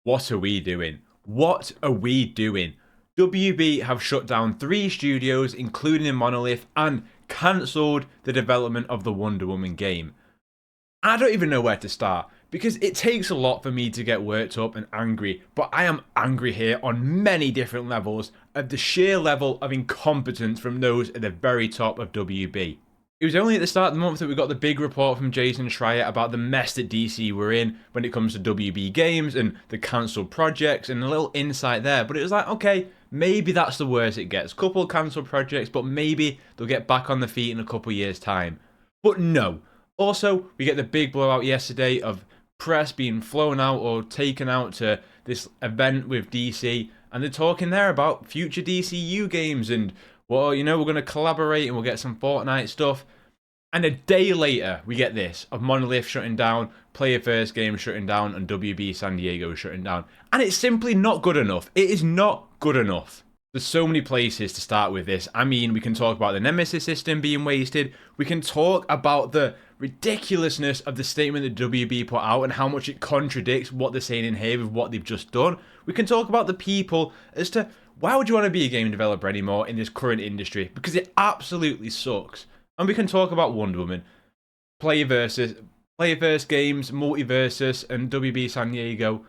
What are we doing? What are we doing? WB have shut down 3 studios, including in Monolith, and cancelled the development of the Wonder Woman game. I don't even know where to start, because it takes a lot for me to get worked up and angry, but I am angry here on many different levels at the sheer level of incompetence from those at the very top of WB. It was only at the start of the month that we got the big report from Jason Schreier about the mess that DC were in when it comes to WB games and the cancelled projects, and a little insight there. But it was like, okay, maybe that's the worst it gets. Couple cancelled projects, but maybe they'll get back on the feet in a couple years' time. But no. Also, we get the big blowout yesterday of press being flown out or taken out to this event with DC, and they're talking there about future DCU games and, well, you know, we're going to collaborate and we'll get some Fortnite stuff. And a day later, we get this of Monolith shutting down, Player First Games shutting down, and WB San Diego shutting down. And it's simply not good enough. It is not good enough. There's so many places to start with this. I mean, we can talk about the Nemesis system being wasted. We can talk about the ridiculousness of the statement that WB put out and how much it contradicts what they're saying in here with what they've just done. We can talk about the people as to why would you want to be a game developer anymore in this current industry? Because it absolutely sucks. And we can talk about Wonder Woman, Player Versus Games, Multiversus, and WB San Diego.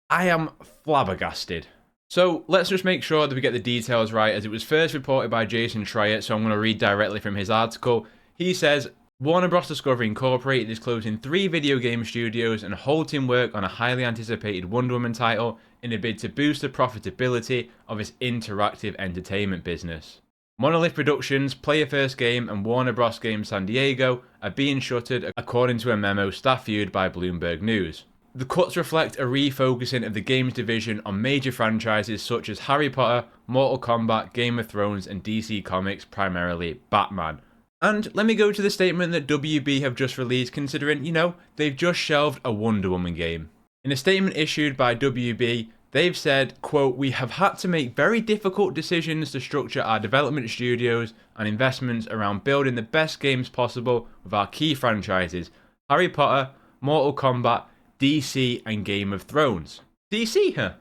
I am flabbergasted. So let's just make sure that we get the details right, as it was first reported by Jason Schreier, so I'm going to read directly from his article. He says, Warner Bros. Discovery Incorporated is closing 3 video game studios and halting work on a highly anticipated Wonder Woman title in a bid to boost the profitability of its interactive entertainment business. Monolith Productions, Player First Game, and Warner Bros. Games San Diego are being shuttered, according to a memo staff viewed by Bloomberg News. The cuts reflect a refocusing of the games division on major franchises such as Harry Potter, Mortal Kombat, Game of Thrones, and DC Comics, primarily Batman. And let me go to the statement that WB have just released, considering, you know, they've just shelved a Wonder Woman game. In a statement issued by WB, they've said, quote, "We have had to make very difficult decisions to structure our development studios and investments around building the best games possible with our key franchises, Harry Potter, Mortal Kombat, DC, and Game of Thrones." DC, huh?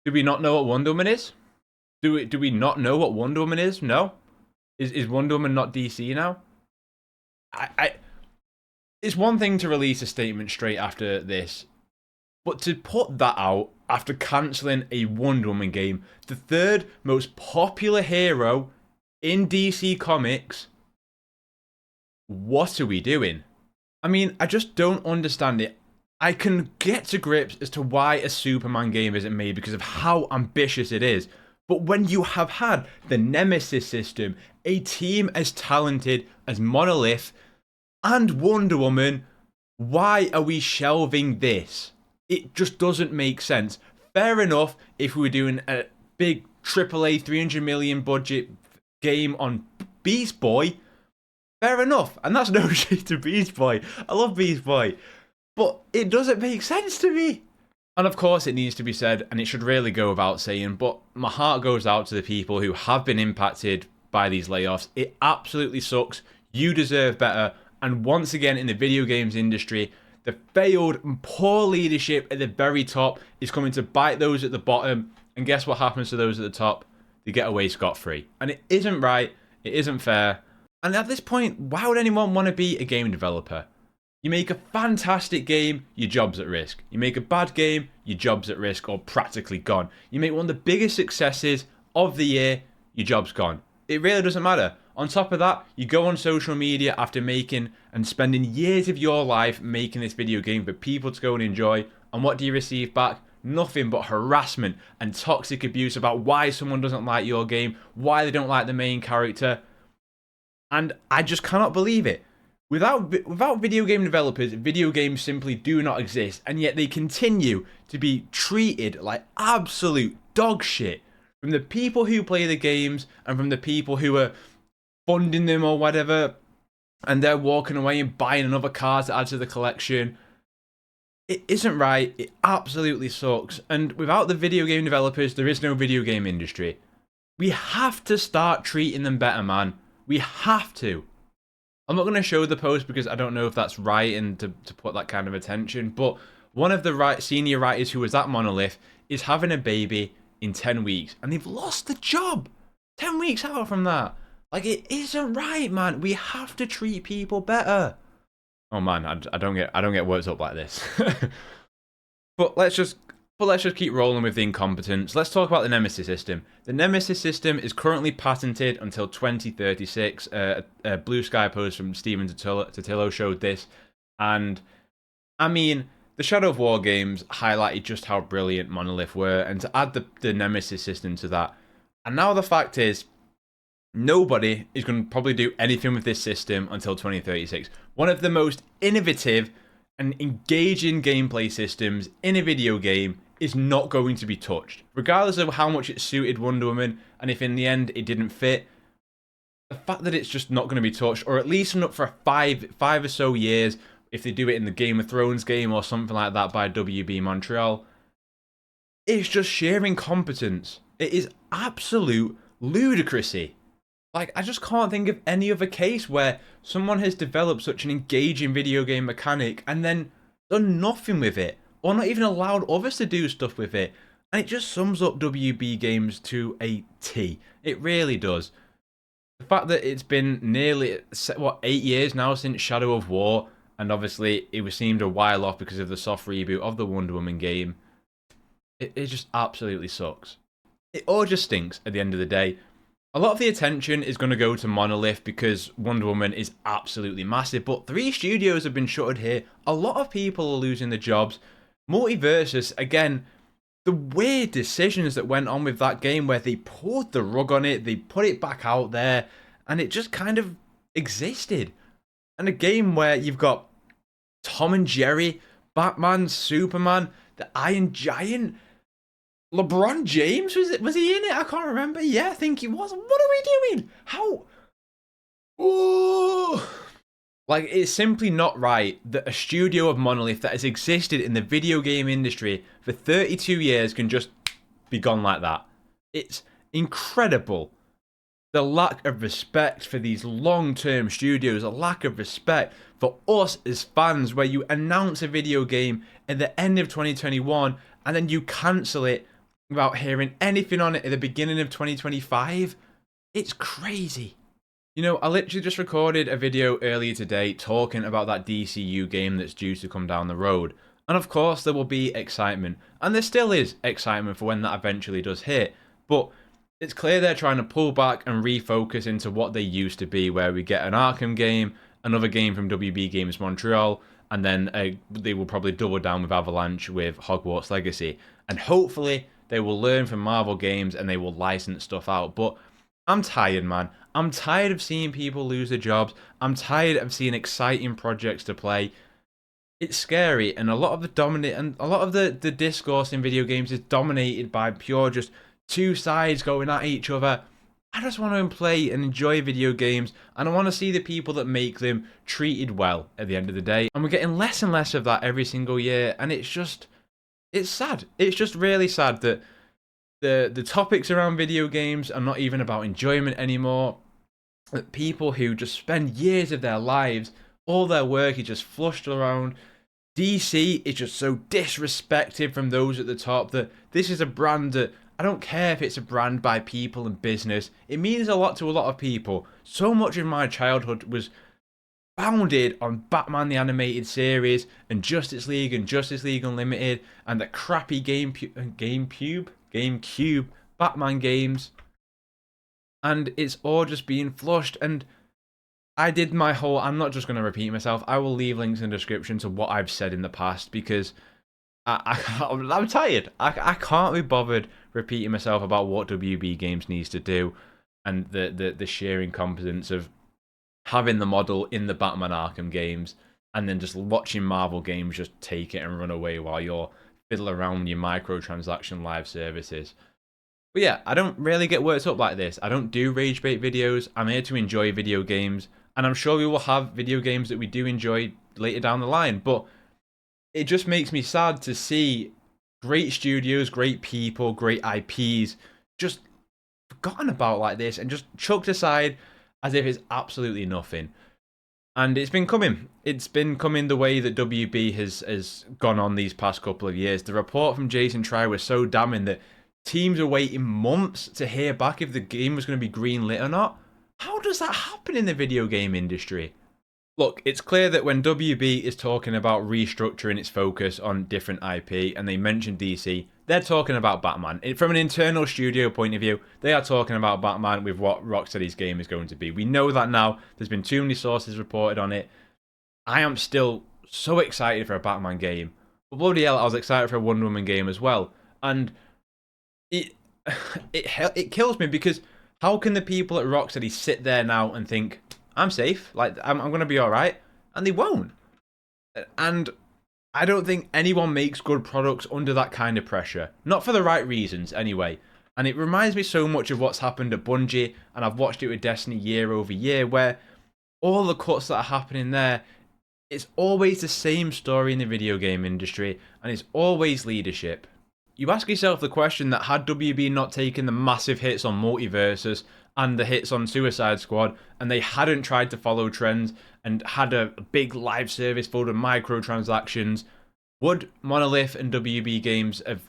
Do we not know what Wonder Woman is? Do we not know what Wonder Woman is? No? Is Wonder Woman not DC now? It's one thing to release a statement straight after this, but to put that out after cancelling a Wonder Woman game, the third most popular hero in DC Comics, what are we doing? I mean, I just don't understand it. I can get to grips as to why a Superman game isn't made because of how ambitious it is. But when you have had the Nemesis system, a team as talented as Monolith and Wonder Woman, why are we shelving this? It just doesn't make sense. Fair enough if we were doing a big AAA 300 million budget game on Beast Boy. Fair enough. And that's no shade to Beast Boy. I love Beast Boy. But it doesn't make sense to me. And of course it needs to be said, and it should really go without saying, but my heart goes out to the people who have been impacted by these layoffs. It absolutely sucks. You deserve better. And once again, in the video games industry, the failed and poor leadership at the very top is coming to bite those at the bottom. And guess what happens to those at the top? They get away scot-free. And it isn't right. It isn't fair. And at this point, why would anyone want to be a game developer? You make a fantastic game, your job's at risk. You make a bad game, your job's at risk or practically gone. You make one of the biggest successes of the year, your job's gone. It really doesn't matter. On top of that, you go on social media after making and spending years of your life making this video game for people to go and enjoy, and what do you receive back? Nothing but harassment and toxic abuse about why someone doesn't like your game, why they don't like the main character. And I just cannot believe it. Without video game developers, video games simply do not exist, and yet they continue to be treated like absolute dog shit from the people who play the games and from the people who are funding them or whatever, and they're walking away and buying another car to add to the collection. It isn't right. It absolutely sucks. And without the video game developers, there is no video game industry. We have to start treating them better, man. We have to. I'm not going to show the post because I don't know if that's right and to put that kind of attention, but one of the senior writers who was at Monolith is having a baby in 10 weeks, and they've lost the job 10 weeks out from that. Like, it isn't right, man. We have to treat people better. Oh man, I don't get worked up like this. But let's just keep rolling with the incompetence. Let's talk about the Nemesis system. The Nemesis system is currently patented until 2036. A Blue Sky post from Steven Totillo showed this, and I mean, the Shadow of War games highlighted just how brilliant Monolith were, and to add the Nemesis system to that, and now the fact is, nobody is going to probably do anything with this system until 2036. One of the most innovative and engaging gameplay systems in a video game is not going to be touched. Regardless of how much it suited Wonder Woman, and if in the end it didn't fit, the fact that it's just not going to be touched, or at least not for five or so years, if they do it in the Game of Thrones game or something like that by WB Montreal, it's just sheer incompetence. It is absolute ludicrousy. Like, I just can't think of any other case where someone has developed such an engaging video game mechanic and then done nothing with it, or not even allowed others to do stuff with it. And it just sums up WB games to a T. It really does. The fact that it's been nearly, 8 years now since Shadow of War, and obviously it was seemed a while off because of the soft reboot of the Wonder Woman game, it just absolutely sucks. It all just stinks at the end of the day. A lot of the attention is going to go to Monolith because Wonder Woman is absolutely massive, but 3 studios have been shuttered here. A lot of people are losing their jobs. Multiversus, again, the weird decisions that went on with that game where they pulled the rug on it, they put it back out there, and it just kind of existed. And a game where you've got Tom and Jerry, Batman, Superman, the Iron Giant, LeBron James, was he in it? I can't remember. Yeah, I think he was. What are we doing? How? Oh, like, it's simply not right that a studio of Monolith that has existed in the video game industry for 32 years can just be gone like that. It's incredible. The lack of respect for these long-term studios, a lack of respect for us as fans, where you announce a video game at the end of 2021 and then you cancel it without hearing anything on it at the beginning of 2025. It's crazy. You know, I literally just recorded a video earlier today talking about that DCU game that's due to come down the road. And of course there will be excitement. And there still is excitement for when that eventually does hit. But it's clear they're trying to pull back and refocus into what they used to be, where we get an Arkham game, another game from WB Games Montreal, and then they will probably double down with Avalanche with Hogwarts Legacy. And hopefully they will learn from Marvel games and they will license stuff out. But I'm tired, man. I'm tired of seeing people lose their jobs. I'm tired of seeing exciting projects to play. It's scary, and a lot of the discourse in video games is dominated by pure just two sides going at each other. I just want to play and enjoy video games, and I want to see the people that make them treated well at the end of the day. And we're getting less and less of that every single year, and it's sad. It's just really sad that the topics around video games are not even about enjoyment anymore. That people who just spend years of their lives, all their work is just flushed around. DC is just so disrespected from those at the top that this is a brand that, I don't care if it's a brand by people and business, it means a lot to a lot of people. So much of my childhood was founded on Batman the Animated Series and Justice League Unlimited and the crappy GameCube Batman games, and it's all just being flushed. And I did my whole, I'm not just going to repeat myself, I will leave links in the description to what I've said in the past, because I'm tired. I can't be bothered repeating myself about what WB Games needs to do, and the sheer incompetence of having the model in the Batman Arkham games and then just watching Marvel games just take it and run away while you're fiddling around with your microtransaction live services. But yeah, I don't really get worked up like this. I don't do rage bait videos. I'm here to enjoy video games, and I'm sure we will have video games that we do enjoy later down the line, but it just makes me sad to see great studios, great people, great IPs just forgotten about like this and just chucked aside as if it's absolutely nothing. And it's been coming. It's been coming the way that WB has gone on these past couple of years. The report from Jason Schreier was so damning that teams are waiting months to hear back if the game was going to be greenlit or not. How does that happen in the video game industry? Look, it's clear that when WB is talking about restructuring its focus on different IP and they mention DC, they're talking about Batman. From an internal studio point of view, they are talking about Batman with what Rocksteady's game is going to be. We know that now. There's been too many sources reported on it. I am still so excited for a Batman game. But bloody hell, I was excited for a Wonder Woman game as well. And it it kills me because how can the people at Rocksteady sit there now and think, I'm safe, like I'm going to be all right, and they won't. And I don't think anyone makes good products under that kind of pressure, not for the right reasons anyway. And it reminds me so much of what's happened at Bungie, and I've watched it with Destiny year over year, where all the cuts that are happening there, it's always the same story in the video game industry, and it's always leadership. You ask yourself the question that had WB not taken the massive hits on Multiversus and the hits on Suicide Squad, and they hadn't tried to follow trends and had a big live service full of microtransactions, would Monolith and WB Games have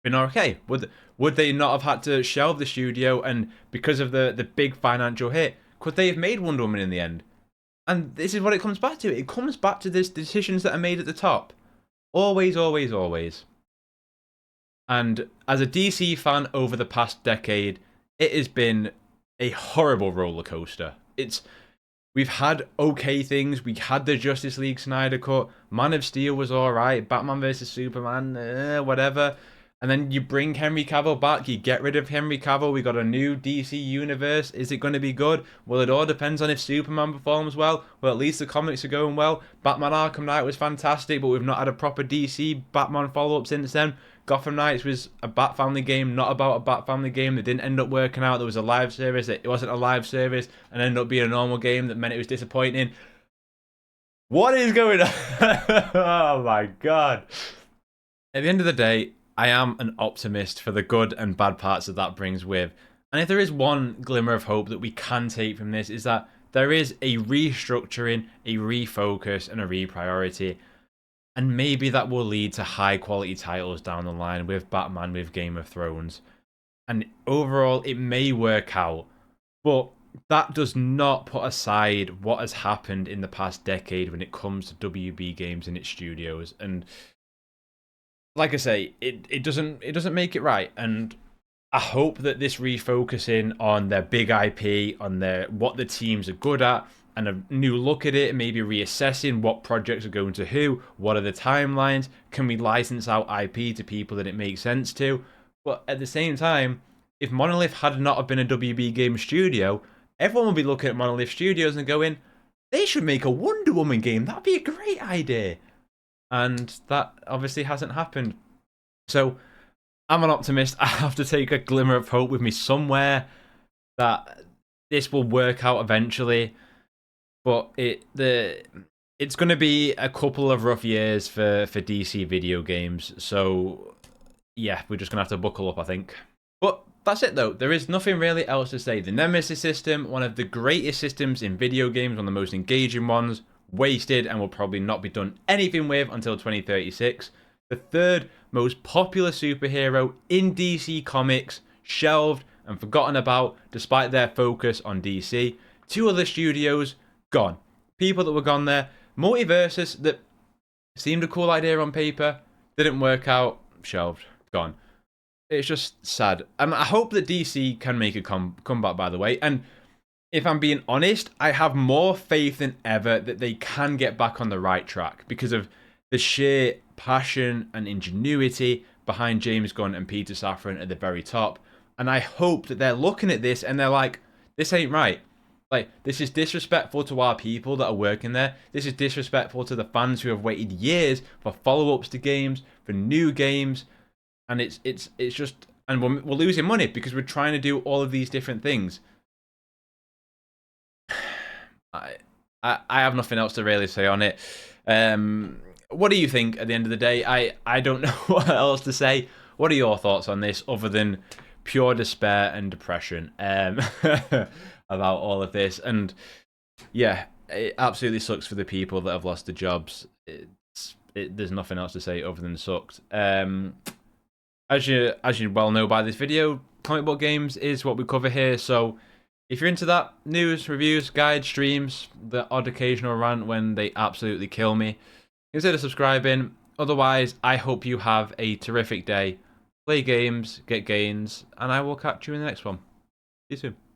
been okay? Would they not have had to shelve the studio, and because of the big financial hit, could they have made Wonder Woman in the end? And this is what it comes back to. It comes back to the decisions that are made at the top. Always, always, always. And as a DC fan over the past decade, it has been a horrible roller coaster. We've had okay things. We had the Justice League Snyder Cut. Man of Steel was alright. Batman vs Superman, whatever. And then you bring Henry Cavill back. You get rid of Henry Cavill. We got a new DC universe. Is it going to be good? Well, it all depends on if Superman performs well. Well, at least the comics are going well. Batman Arkham Knight was fantastic, but we've not had a proper DC Batman follow-up since then. Gotham Knights was a Bat Family game, not about a Bat Family game. That didn't end up working out. There was a live service. It wasn't a live service and ended up being a normal game that meant it was disappointing. What is going on? Oh my god. At the end of the day, I am an optimist for the good and bad parts that brings with. And if there is one glimmer of hope that we can take from this, is that there is a restructuring, a refocus, and a repriority. And maybe that will lead to high quality titles down the line with Batman, with Game of Thrones. And overall, it may work out. But that does not put aside what has happened in the past decade when it comes to WB Games and its studios. And like I say, it doesn't make it right. And I hope that this refocusing on their big IP, on what the teams are good at, and a new look at it, and maybe reassessing what projects are going to who, what are the timelines, can we license out IP to people that it makes sense to. But at the same time, if Monolith had not have been a WB Game studio, everyone would be looking at Monolith Studios and going, they should make a Wonder Woman game, that'd be a great idea. And that obviously hasn't happened. So I'm an optimist. I have to take a glimmer of hope with me somewhere that this will work out eventually. But it's going to be a couple of rough years for DC video games. So yeah, we're just going to have to buckle up, I think. But that's it though. There is nothing really else to say. The Nemesis system, one of the greatest systems in video games, one of the most engaging ones, wasted and will probably not be done anything with until 2036. The third most popular superhero in DC Comics, shelved and forgotten about despite their focus on DC. Two other studios, gone. People that were gone there. Multiversus, that seemed a cool idea on paper, didn't work out, shelved, gone. It's just sad. I hope that DC can make a comeback, by the way. And if I'm being honest, I have more faith than ever that they can get back on the right track because of the sheer passion and ingenuity behind James Gunn and Peter Safran at the very top. And I hope that they're looking at this and they're like, this ain't right. Like, this is disrespectful to our people that are working there. This is disrespectful to the fans who have waited years for follow-ups to games, for new games. And it's just, and we're losing money because we're trying to do all of these different things. I have nothing else to really say on it. What do you think at the end of the day? I don't know what else to say. What are your thoughts on this other than pure despair and depression about all of this? And yeah, it absolutely sucks for the people that have lost their jobs. There's nothing else to say other than sucked. As you well know by this video, comic book games is what we cover here. So if you're into that, news, reviews, guides, streams, the odd occasional rant when they absolutely kill me, consider subscribing. Otherwise, I hope you have a terrific day. Play games, get gains, and I will catch you in the next one. See you soon.